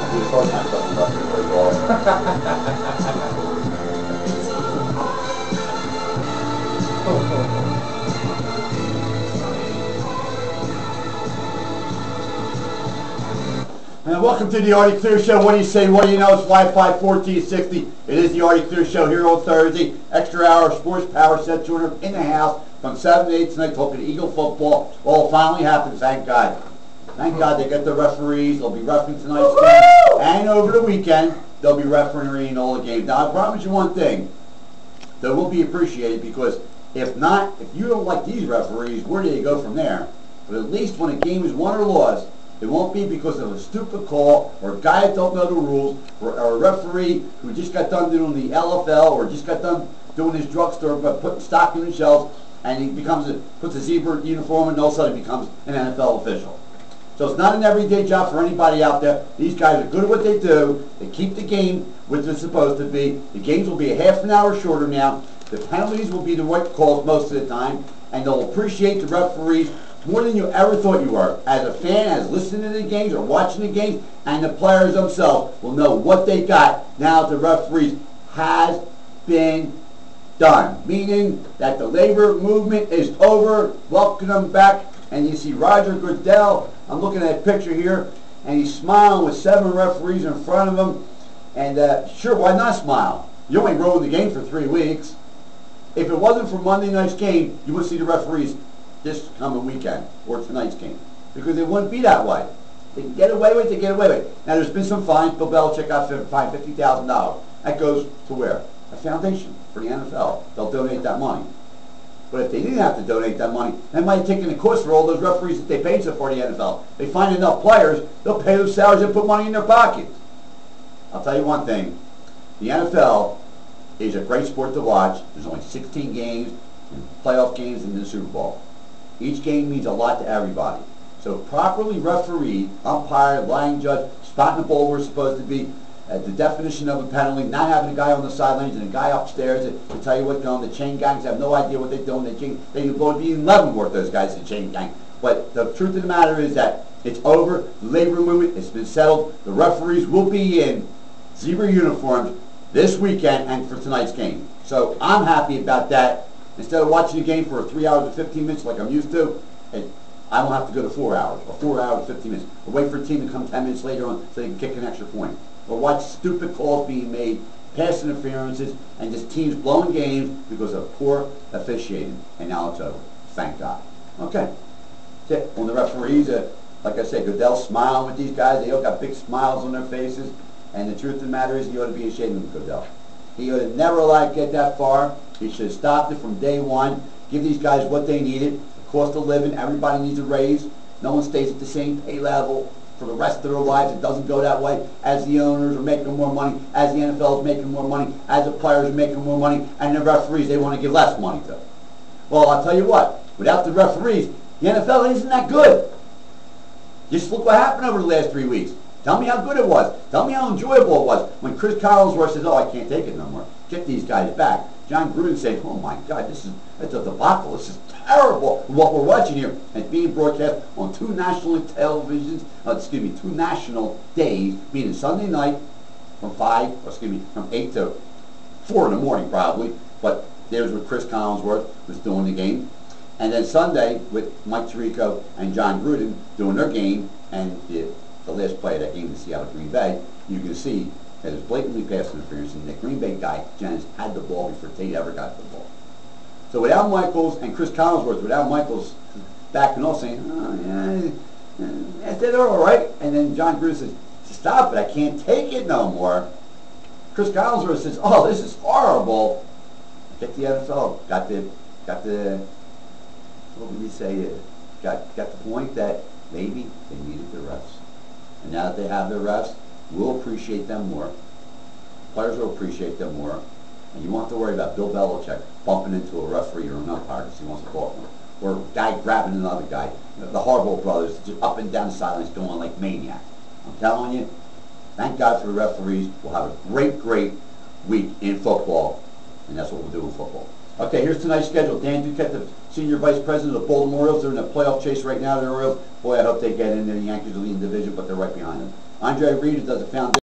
He was hard time talking about the play ball. And welcome to the Artie Clear Show. What do you say? What do you know? It's Wi-Fi 1460. It is the Artie Clear Show here on Thursday. Extra hour of sports power set joiner in the house from 7 to 8 tonight talking Eagle football. Well, it finally happened, thank God. Thank God they get the referees. They'll be refereeing tonight's game. And over the weekend, they'll be refereeing all the games. Now, I promise you one thing. They will be appreciated because if not, if you don't like these referees, where do you go from there? But at least when a game is won or lost, it won't be because of a stupid call or a guy that don't know the rules or a referee who just got done doing the LFL or just got done doing his drugstore but putting stock in the shelves and he puts a zebra uniform and all of a sudden becomes an NFL official. So it's not an everyday job for anybody out there. These guys are good at what they do. They keep the game what it's supposed to be. The games will be a half an hour shorter now. The penalties will be the right calls most of the time and they'll appreciate the referees more than you ever thought you were. As a fan, as listening to the games or watching the games, and the players themselves will know what they got now that the referees has been done. Meaning that the labor movement is over. Welcome them back. And you see Roger Goodell. I'm looking at a picture here, and he's smiling with 7 referees in front of him. And sure, why not smile? You only rode the game for 3 weeks. If it wasn't for Monday night's game, you would see the referees this coming weekend or tonight's game because it wouldn't be that way. They can get away with it, they get away with it. Now there's been some fines. Bill Belichick got fined $50,000. That goes to where? A foundation for the NFL. They'll donate that money. But if they didn't have to donate that money, they might have taken the cost for all those referees that they paid so far the NFL. They find enough players, they'll pay those salaries and put money in their pockets. I'll tell you one thing. The NFL is a great sport to watch. There's only 16 games, and playoff games, and the Super Bowl. Each game means a lot to everybody. So properly refereed, umpire, line judge, spotting the ball where it's supposed to be, the definition of a penalty, not having a guy on the sidelines and a guy upstairs to tell you what's going on. The chain gangs have no idea what they're doing. They would be 11 worth, those guys, the chain gang. But the truth of the matter is that it's over. The labor movement has been settled. The referees will be in zebra uniforms this weekend and for tonight's game. So I'm happy about that. Instead of watching a game for 3 hours and 15 minutes like I'm used to, I don't have to go to 4 hours or 4 hours and 15 minutes. Or wait for a team to come 10 minutes later on so they can kick an extra point. Or watch stupid calls being made, pass interferences, and just teams blowing games because of poor officiating. And now it's over. Thank God. Okay. That's it. On the referees, like I said, Goodell's smiling with these guys. They all got big smiles on their faces. And the truth of the matter is, you ought to be ashamed of Goodell. He ought to never allowed to get that far. He should have stopped it from day one. Give these guys what they needed. The cost of living, everybody needs a raise. No one stays at the same pay level for the rest of their lives. It doesn't go that way. As the owners are making more money, as the NFL is making more money, as the players are making more money, and the referees they want to give less money to. Well, I'll tell you what. Without the referees, the NFL isn't that good. Just look what happened over the last 3 weeks. Tell me how good it was. Tell me how enjoyable it was. When Chris Collinsworth says, oh, I can't take it no more. Get these guys back. John Gruden said, oh my God, it's a debacle. This is terrible what we're watching here. And it's being broadcast on 2 national televisions, two national days, meaning Sunday night from 8 to 4 in the morning probably. But there's where Chris Collinsworth was doing the game. And then Sunday with Mike Tirico and John Gruden doing their game. And the last play of that game in Seattle Green Bay, you can see that it was blatantly pass interference, and the Green Bay guy, Jennings, had the ball before Tate ever got the ball. So without Michaels and Chris Collinsworth, without Michaels backing off saying, oh, yeah, they're all right, and then John Gruden says, stop it, I can't take it no more. Chris Collinsworth says, oh, this is horrible. Get the NFL, got the, what would we say, got the point that maybe they needed the refs. And now that they have their refs, we'll appreciate them more. Players will appreciate them more. And you won't have to worry about Bill Belichick bumping into a referee or an umpire because he wants to call him. Or a guy grabbing another guy. The Harbaugh brothers just up and down the sidelines going like maniacs. I'm telling you, thank God for the referees. We'll have a great, great week in football. And that's what we'll do in football. Okay, here's tonight's schedule. Dan Duquette, the Senior Vice President of the Baltimore Orioles. They're in a playoff chase right now. The Orioles, boy, I hope they get in there. The Yankees are leading the division, but they're right behind them. Andre Reed, who does the foundation.